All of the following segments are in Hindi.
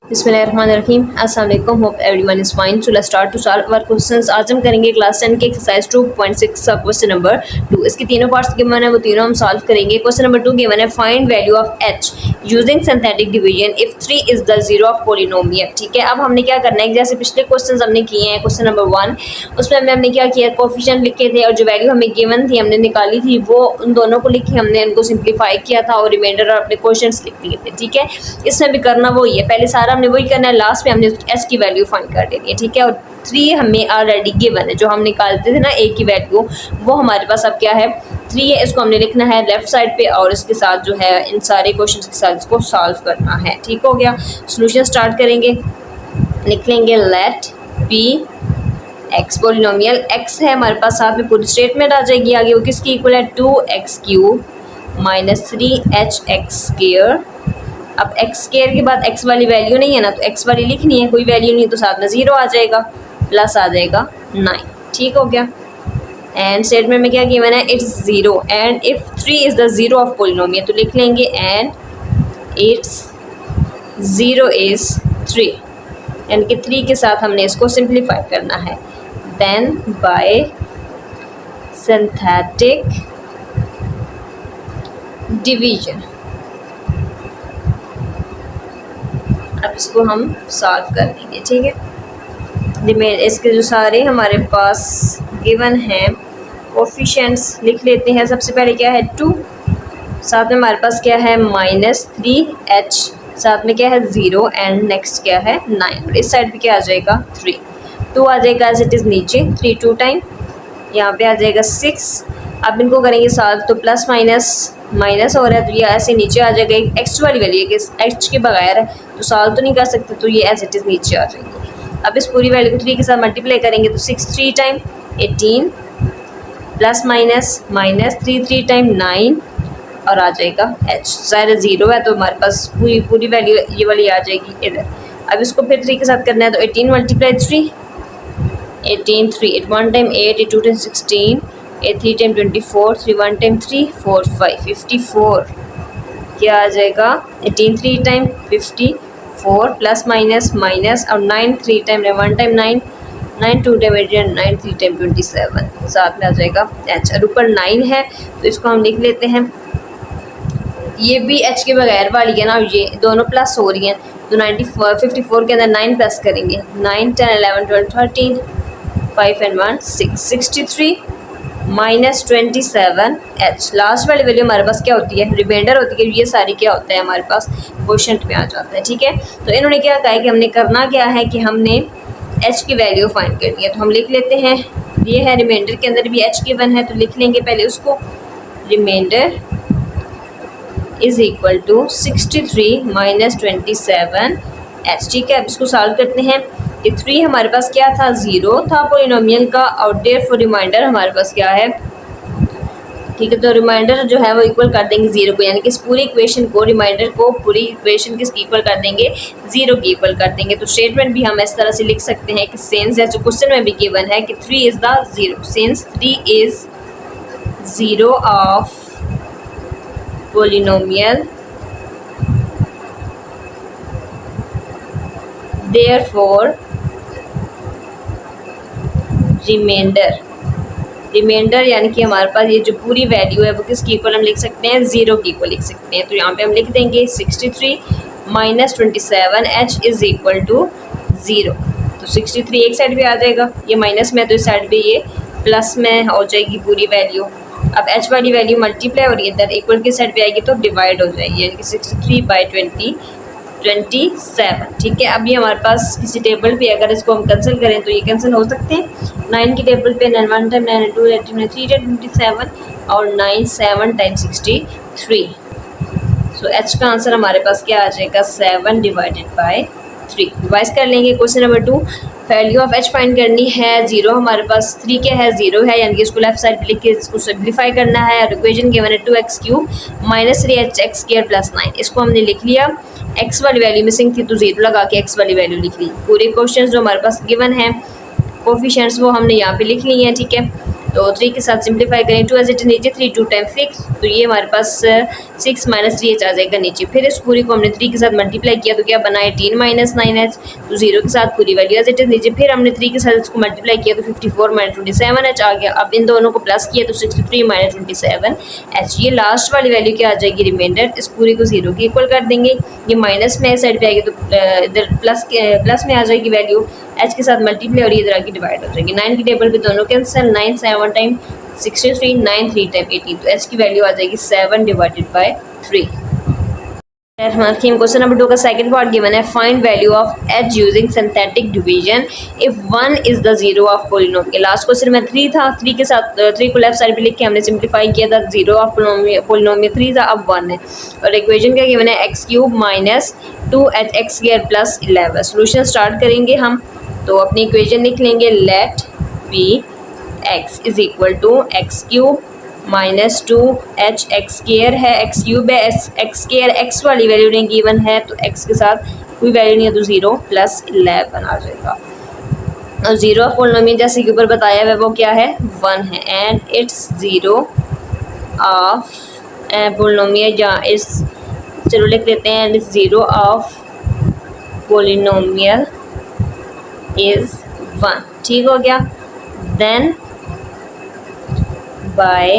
बिस्मिल्लाहिर्रहमानिर्रहीम। अस्सलाम वालेकुम। Hope everyone is fine. So let's start to solve our questions. आज हम करेंगे क्लास 10 के एक्सरसाइज 2.6 का क्वेश्चन नंबर 2। इसके तीनों पार्ट्स गिवन है, वो तीनों हम सॉल्व करेंगे। क्वेश्चन नंबर 2 गिवन है, find value of h using synthetic division if 3 is the zero of polynomial. ठीक है, अब हमने क्या करना है, जैसे पिछले क्वेश्चंस हमने किए हैं, क्वेश्चन नंबर 1 उसमें हमने क्या किया, कोएफिशिएंट लिखे थे और जो वैल्यू हमें गिवन थी हमने निकाली थी, वो उन दोनों को लिखे हमने उनको सिंप्लीफाई किया था और रिमाइंडर और अपने क्वेश्चंस लिख दिए थे। ठीक है, इसमें भी करना वही है, पहले सारा हमने वही करना है, लास्ट में हमने एच की वैल्यू फाइंड कर देनी है। ठीक है, और 3 हमें ऑलरेडी गिवन है, जो हम निकालते थे ना ए की वैल्यू, वो हमारे पास अब क्या है 3 है। इसको हमने लिखना है लेफ्ट साइड पे और इसके साथ जो है इन सारे क्वेश्चंस के साथ इसको सॉल्व करना है। ठीक हो गया, सॉल्यूशन स्टार्ट करेंगे। लिख लेंगे let B x polynomial x है हमारे पास, साथ में पूरी स्टेटमेंट आ जाएगी आगे, वो किसकी इक्वल है 2x³ माइनस 3hx²। अब एक्स स्क्वायर के बाद एक्स वाली वैल्यू नहीं है ना, तो एक्स वाली लिखनी है, कोई वैल्यू नहीं तो साथ में 0 आ जाएगा, प्लस आ जाएगा 9। ठीक हो गया, एंड स्टेटमेंट में क्या गिवन है, it's 0 and if 3 is the zero of polynomial, तो लिख लेंगे एंड इट्स 0 इज 3, यानी कि 3 के साथ हमने इसको सिंप्लीफाई करना है। देन बाय सिंथेटिक डिवीजन अब इसको हम सॉल्व कर लेंगे। ठीक है, इसके जो सारे हमारे पास गिवन हैं कोएफिशिएंट्स लिख लेते हैं। सबसे पहले क्या है 2, साथ में हमारे पास क्या है -3h, साथ में क्या है 0 एंड नेक्स्ट क्या है 9, और इस साइड पे क्या आ जाएगा 3। 2 आ जाएगा एज इट इज़ नीचे, 3 2 टाइम, यहाँ पे आ जाएगा 6। अब इनको करेंगे सॉल्व, तो प्लस माइनस माइनस हो रहा है, तो ये ऐसे नीचे आ जाएगा। एक एक्स वाली वैल्यू है कि एच के बगैर है तो सॉल्व तो नहीं कर सकते, तो ये एज इट इज़ नीचे आ जाएगी। अब इस पूरी वैल्यू को 3 के साथ मल्टीप्लाई करेंगे, तो 6 3 time 18 plus minus minus 3 3 time 9 और आ जाएगा h। ज़ाहिर 0 है तो हमारे पास पूरी वैल्यू ये वाली आ जाएगी इधर। अब इसको फिर 3 के साथ करना है, तो 18 multiply 3 18 3 8 1 time 8 8 2 time 16 8 3 time 24 3 1 time 3 4 5 54, क्या आ जाएगा 18 3 टाइम 54 प्लस माइनस माइनस और 9 3 टाइम 1 टाइम 9 9 2 टाइम 18 9 3 टाइम 27, साथ में आ जाएगा h। और ऊपर 9 है तो इसको हम लिख लेते हैं, ये भी h के बगैर वाली है ना, ये दोनों प्लस हो रही हैं, तो 54 के अंदर 9 प्लस करेंगे, 9 10 11 12 13 5 एंड 1 6 63 माइनस 27h। लास्ट वाली वैल्यू हमारे पास क्या होती है, रिमाइंडर होती है, ये सारी क्या होता है हमारे पास क्वोशंट में आ जाता है। ठीक है, तो इन्होंने क्या कहा है कि हमने करना क्या है कि हमने h की वैल्यू फाइंड करनी है, तो हम लिख लेते हैं, ये है रिमाइंडर के अंदर भी h गिवन है, तो लिख लेंगे पहले उसको, reminder is equal to 63 minus 27h। ठीक है, अब इसको सॉल्व करते हैं कि 3 हमारे पास क्या था 0 था पॉलिनोमियल का, और देयरफॉर रिमाइंडर हमारे पास क्या है। ठीक है, तो रिमाइंडर जो है वो इक्वल कर देंगे 0 को, यानी कि इस पूरी इक्वेशन को, रिमाइंडर को पूरी इक्वेशन किसकी इक्वल कर देंगे 0 की इक्वल कर देंगे। तो स्टेटमेंट भी हम इस तरह से लिख सकते हैं कि सिंस, जैसे क्वेश्चन में भी गिवन है कि 3 is the 0, since 3 is 0 of polynomial, therefore reminder यानी कि हमारे पास ये जो पूरी वैल्यू है वो किसकी इक्वल हम लिख सकते हैं 0 की इक्वल लिख सकते हैं। तो यहाँ पे हम लिख देंगे 63 minus 27h is equal to 0। तो 63 एक साइड पे आ जाएगा, ये माइनस में है तो इस साइड पे ये प्लस में हो जाएगी पूरी वैल्यू। अब h वाली वैल्यू मल्टीप्लाई और इधर इक्वल की साइड पे आएगी तो डिवाइड हो जाएगी, यानी कि 63/27। ठीक है, अभी हमारे पास किसी टेबल पे अगर इसको हम कैंसिल करें तो ये कैंसिल हो सकते हैं। 9 की टेबल पे 9 1 टाइम 9 2 18 3 27 और 9 7 टाइम 63। सो h का आंसर हमारे पास क्या आ जाएगा 7 डिवाइडेड बाय 3। रिवाइज कर लेंगे question number 2, value of h find करनी है। 0 हमारे पास 3 क्या है 0 है, यानी कि इसको लेफ्ट साइड पे लिख के इसको सिंप्लीफाई करना है। और इक्वेशन गिवन है 2x³ माइनस 3hx² प्लस 9, इसको हमने लिख लिया। x वाली वैल्यू मिसिंग थी तो 0 लगा के x वाली वैल्यू लिख ली। पूरे क्वेश्चन जो हमारे पास गिवन है कोफिशिएंट्स वो हमने यहाँ पे लिख ली हैं। ठीक है, तो 3 के साथ सिंप्लीफाई करें, 2 एज इट इज नीचे, 3 2 टाइम 6, तो ये हमारे पास 6 माइनस 3h आ जाएगा नीचे। फिर इस पूरी को हमने 3 के साथ मल्टीप्लाई किया तो क्या बना 18 माइनस 9h, तो 0 के साथ पूरी वैल्यू एज इट इज नीचे। फिर हमने 3 के साथ इसको मल्टीप्लाई किया तो 54 माइनस 27h आ गया। अब इन दोनों को प्लस किया तो 63 माइनस 27h। ये लास्ट वाली वैल्यू क्या आ जाएगी, रिमाइंडर, इस पूरी को 0 के इक्वल कर देंगे। ये माइनस में साइड पे आएगी तो इधर प्लस में आ जाएगी वैल्यू, h के साथ मल्टीप्लाई और ये इधर आके डिवाइड हो जाएगी। 9 की टेबल पे दोनों कैंसिल, 9 7 टाइम 63, 9 3 टाइम 18, तो h की वैल्यू आ जाएगी 7 डिवाइडेड बाय 3। क्वेश्चन नंबर 2 का सेकंड पार्ट गिवन है, find value of h using synthetic division if 1 is the zero of polynomial. Last question में 3 था, 3 के साथ 3 को लेफ्ट साइड पे लिख के हमने सिंप्लीफाई किया था, जीरो ऑफ पोलिनोमियल 3 था, अब 1 है। और इक्वेशन क्या गिवन है, x cube minus 2h square plus 11। Solution start करेंगे हम, तो अपनी इक्वेशन लिख लेंगे, let B x is equal to x cube minus 2h x square है, एक्स क्यूब है, एक्स स्क्वायर एक्स वाली वैल्यू नहीं गिवन है तो x के साथ कोई वैल्यू नहीं है तो 0 प्लस 11 आ जाएगा। और जीरो ऑफ पोलिनोमियल जैसे कि ऊपर बताया है वो क्या है, 1 है, and it's zero of polynomial, या इट्स, चलो लिख लेते हैं, and it's zero of polynomial is 1। ठीक हो गया। देन by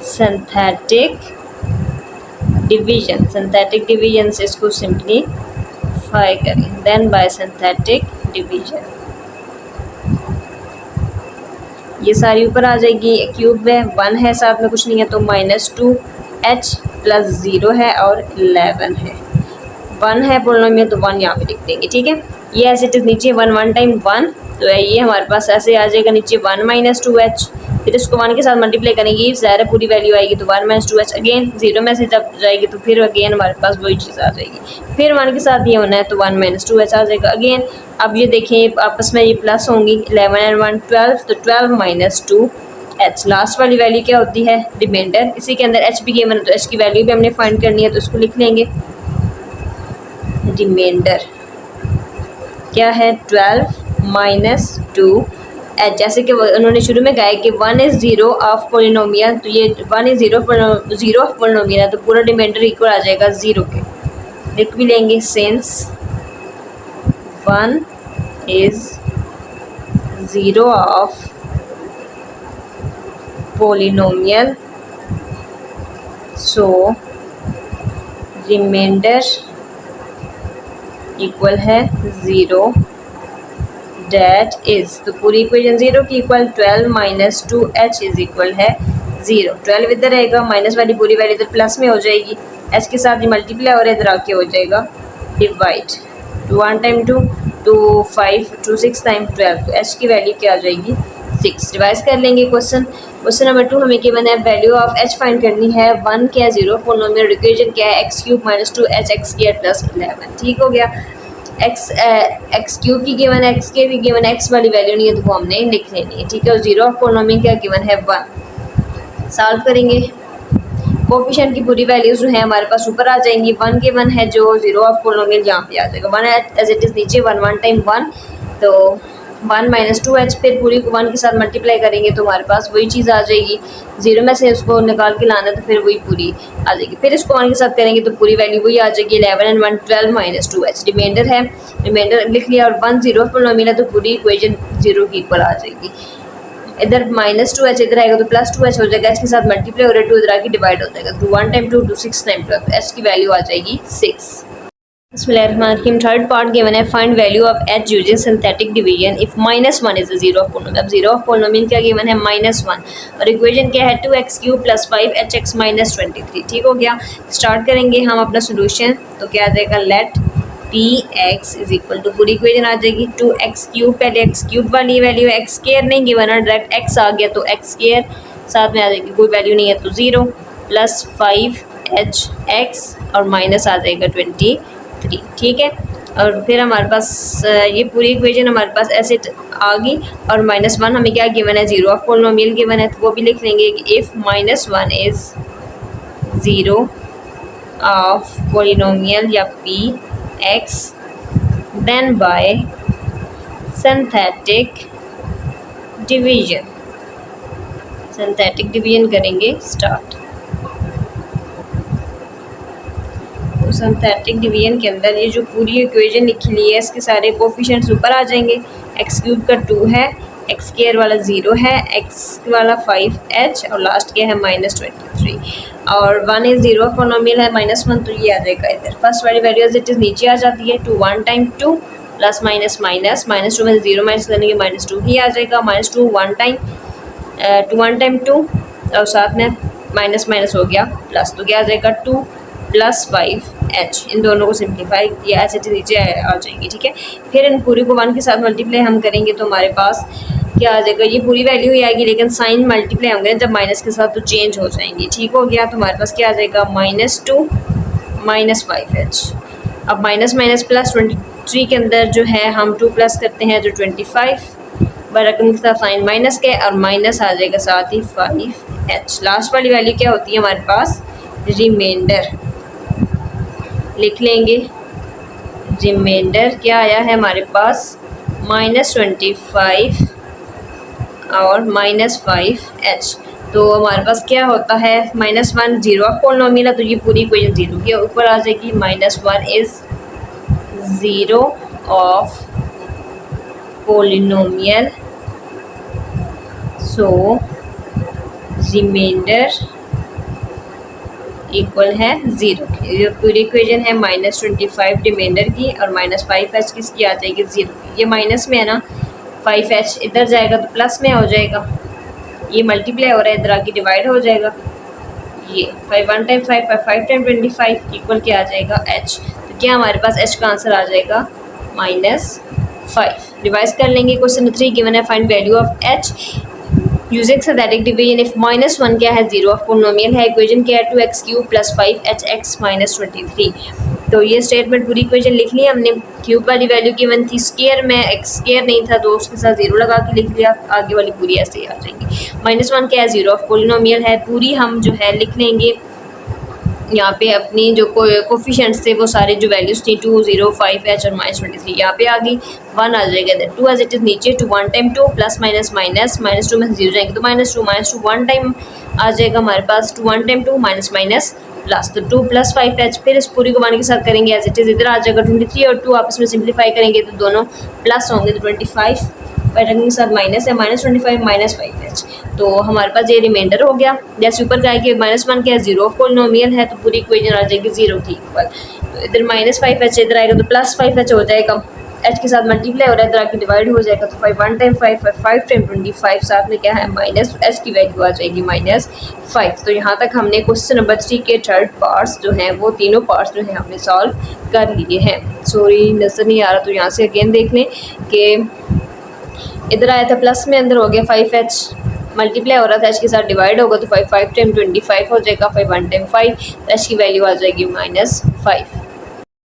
synthetic division से इसको सिंप्लीफाई करें, then by synthetic division ये सारी ऊपर आ जाएगी, क्यूब है, 1 है, साथ में कुछ नहीं है तो माइनस 2h प्लस 0 है और 11 है। 1 है पोलिनोमियल तो 1 यहाँ पे लिख देंगे। ठीक है, ये ऐसे इट इज नीचे 1 1 टाइम 1, तो ये हमारे पास ऐसे आ जाएगा नीचे 1 माइनस 2h, फिर इसको 1 के साथ मल्टीप्लाई करेंगे, ज़ाहिर पूरी वैल्यू आएगी तो 1 माइनस 2h, अगेन 0 में से जब जाएगी तो फिर अगेन हमारे पास वही चीज़ आ जाएगी। फिर 1 के साथ ये होना है तो 1 माइनस 2h आ जाएगा अगेन। अब ये देखें आपस में ये प्लस होंगी, 11 एंड 1 12, तो 12 माइनस 2h। लास्ट वाली वैल्यू क्या होती है, रिमाइंडर। इसी के अंदर h भी गिवन है तो h की वैल्यू भी हमने फाइंड करनी है, तो इसको लिख लेंगे, रिमाइंडर क्या है, 12 माइनस 2। जैसे कि उन्होंने शुरू में कहा कि 1 इज़ जीरो ऑफ पोलिनोमियल, तो ये 1 इज़ जीरो ऑफ पोलिनोमियल है तो पूरा रिमाइंडर इक्वल आ जाएगा 0 के। लिख भी लेंगे, since 1 is zero of polynomial so reminder equal है 0 डेट इज, तो पूरी इक्वेशन 0 की equal 12 minus 2h is equal है 0। 12 इधर रहेगा, माइनस वाली पूरी वैल्यू इधर प्लस में हो जाएगी, h के साथ ही मल्टीप्लाई और इधर आके हो जाएगा डिवाइड, 2 1 टाइम 2 2 5 2 6 टाइम 12, तो h की वैल्यू क्या आ जाएगी 6। रिवाइज कर लेंगे क्वेश्चन नंबर 2 हमें क्या बना है, वैल्यू ऑफ h फाइंड करनी है, 1 क्या है, 0 पोलिनोमियल, इक्वेशन क्या है, x cube minus 2h x square plus 11। ठीक हो गया। एक्स क्यूब की गिवन है, एक्स के भी गिवन है, एक्स वाली वैल्यू नहीं है तो वो हमने लिख लेनी है। ठीक है, और जीरो ऑफ पोलिनोमियल क्या गिवन है, 1। सॉल्व करेंगे, कोफिशिएंट की पूरी वैल्यूज जो है हमारे पास ऊपर आ जाएंगी। 1 गिवन है जो जीरो ऑफ पोलिनोमियल यहाँ पे आ जाएगा, 1 एज इट इज नीचे 1 1 टाइम 1, तो 1 माइनस 2h, फिर पूरी को 1 के साथ मल्टीप्लाई करेंगे तो हमारे पास वही चीज़ आ जाएगी, 0 में से उसको निकाल के लाना तो फिर वही पूरी आ जाएगी। फिर इसको 1 के साथ करेंगे तो पूरी वैल्यू वही आ जाएगी, 11 एंड 1 12 माइनस 2h। रिमाइंडर है, रिमाइंडर लिख लिया, और 1 जीरो पोलिनोमियल है तो पूरी इक्वेशन 0 की इक्वल आ जाएगी। इधर माइनस 2h इधर आएगा तो प्लस 2h हो जाएगा, h के साथ मल्टीप्लाई और 2 इधर आके डिवाइड हो जाएगा, तो 1 टाइम 2 6 टाइम 12, तो h की वैल्यू आ जाएगी 6। बिस्मिल्लाहिर्रहमानिर्रहीम। थर्ड पार्ट गिवन है, find value of h using synthetic division if -1 is the zero of polynomial. अब जीरो ऑफ पोलिनोमियल क्या गिवन है, -1, और इक्वेशन क्या है, 2x cube plus 5hx minus 23। ठीक हो गया। स्टार्ट करेंगे हम अपना सोल्यूशन, तो क्या आ जाएगा, let P x is equal to, पूरी इक्वेशन आ जाएगी 2x क्यूब, पहले एक्स क्यूब वाली वैल्यू है, एक्स स्क्वायर नहीं गिवन है, डायरेक्ट एक्स आ गया तो एक्स स्क्वायर साथ में आ जाएगी, कोई वैल्यू नहीं है तो 0 प्लस 5hx और माइनस आ जाएगा 23। ठीक है, और फिर हमारे पास ये पूरी इक्वेशन हमारे पास ऐसे आ गई, और -1 हमें क्या गिवन है, जीरो ऑफ पोलिनोमियल गिवन है, तो वो भी लिख लेंगे कि if -1 is zero of polynomial या P X then by synthetic division synthetic division करेंगे स्टार्ट। तो सिंथेटिक डिवीजन के अंदर ये जो पूरी इक्वेशन लिखी ली है इसके सारे कोफिशिएंट्स ऊपर आ जाएंगे। एक्स क्यूब का 2 है, एक्स स्क्वायर वाला 0 है, एक्स वाला 5h और लास्ट क्या है -23 और 1 इज 0 पॉलिनोमियल है -1 तो ये आ जाएगा इधर। फर्स्ट वाली वैल्यू एज इट इज नीचे आ जाती है। 2 1 टाइम 2 प्लस माइनस माइनस -2 में 0 माइनस करने के -2 ही आ जाएगा। -2 1 टाइम 2 और साथ में माइनस माइनस हो गया प्लस तो क्या आ जाएगा 2 प्लस 5h। इन दोनों को सिंप्लीफाई किया ऐसे नीचे आ जाएंगे। ठीक है, फिर इन पूरी को 1 के साथ मल्टीप्लाई हम करेंगे तो हमारे पास क्या आ जाएगा, ये पूरी वैल्यू ही आएगी लेकिन साइन मल्टीप्लाई होंगे जब माइनस के साथ तो चेंज हो जाएंगी। ठीक हो गया, तो हमारे पास क्या आ जाएगा -2 -5h। अब माइनस माइनस प्लस 23 के अंदर जो है हम 2 प्लस करते हैं तो 25 बरकम के साथ साइन माइनस के और माइनस आ जाएगा साथ ही 5h। लास्ट वाली वैल्यू क्या होती है हमारे पास, रिमाइंडर लिख लेंगे। रिमाइंडर क्या आया है हमारे पास -25 और -5h। तो हमारे पास क्या होता है -1 0 ऑफ पॉलिनोमियल है तो ये पूरी इक्वेशन 0 के ऊपर आ जाएगी। -1 is 0 of polynomial so reminder equal है 0 की। ये पूरी इक्वेशन है -25 रिमाइंडर की और -5h किसकी आ जाएगी 0 की। ये माइनस में है ना, 5h इधर जाएगा तो प्लस में हो जाएगा। ये मल्टीप्लाई हो रहा है इधर आके डिवाइड हो जाएगा। ये 5 1 टाइम 5 5 टाइम 25 इक्वल क्या आ जाएगा h। तो क्या हमारे पास h का आंसर आ जाएगा -5। रिवाइज कर लेंगे। क्वेश्चन 3 गिवन है find value of h using synthetic division if -1 क्या है 0 ऑफ पॉलिनोमियल है। इक्वेशन क्या है 2x³ + 5hx -23। तो ये स्टेटमेंट पूरी इक्वेशन लिख ली हमने। क्यूब वाली वैल्यू गिवन थी, स्क्वायर में एक्स स्क्वायर नहीं था तो उसके साथ 0 लगा के लिख लिया। आगे वाली पूरी ऐसे ही आ जाएगी। -1 क्या है 0 ऑफ पॉलिनोमियल है, पूरी हम जो है लिख लेंगे। यहाँ पे अपनी जो कोफिशिएंट्स थे वो सारे जो वैल्यूज थी 2 0 5h और -23 यहाँ पे आ गई। 1 आ जाएगा इधर, 2 एज इट इज नीचे। 2 1 टाइम 2 प्लस माइनस माइनस -2 में 0 जाएंगे तो -2 1 टाइम आ जाएगा हमारे पास। 2 1 टाइम 2 माइनस माइनस प्लस तो 2 + 5h। फिर इस पूरी को 1 के साथ करेंगे एज इट इज, इधर आ जाएगा 23 और 2 आपस में सिंप्लीफाई करेंगे तो दोनों प्लस होंगे तो 25 रंग के साथ माइनस है -25 -5h। तो हमारे पास ये रिमाइंडर हो गया। जैसे ऊपर का कि -1 क्या है 0 ऑफ पॉलिनोमियल है तो पूरी इक्वेशन आ जाएगी 0 की इक्वल। तो इधर -5h इधर आएगा तो +5h हो जाएगा। h के साथ मल्टीप्लाई हो रहा है इधर आके डिवाइड हो जाएगा तो 5 1 टाइम 5 5 टाइम 25 साथ में क्या है माइनस h की वैल्यू आ जाएगी -5। तो यहाँ तक हमने क्वेश्चन नंबर 3 के थर्ड पार्ट्स जो हैं वो तीनों पार्ट्स जो हैं हमने सॉल्व कर लिए हैं। सॉरी नज़र नहीं आ रहा तो यहाँ से अगेन देख लें कि इधर आया था प्लस में, अंदर हो गया 5h मल्टीप्लाई हो रहा था h के साथ डिवाइड होगा तो 5 5 टाइम 25 हो जाएगा। 5 1 टाइम 5 h की वैल्यू आ जाएगी -5।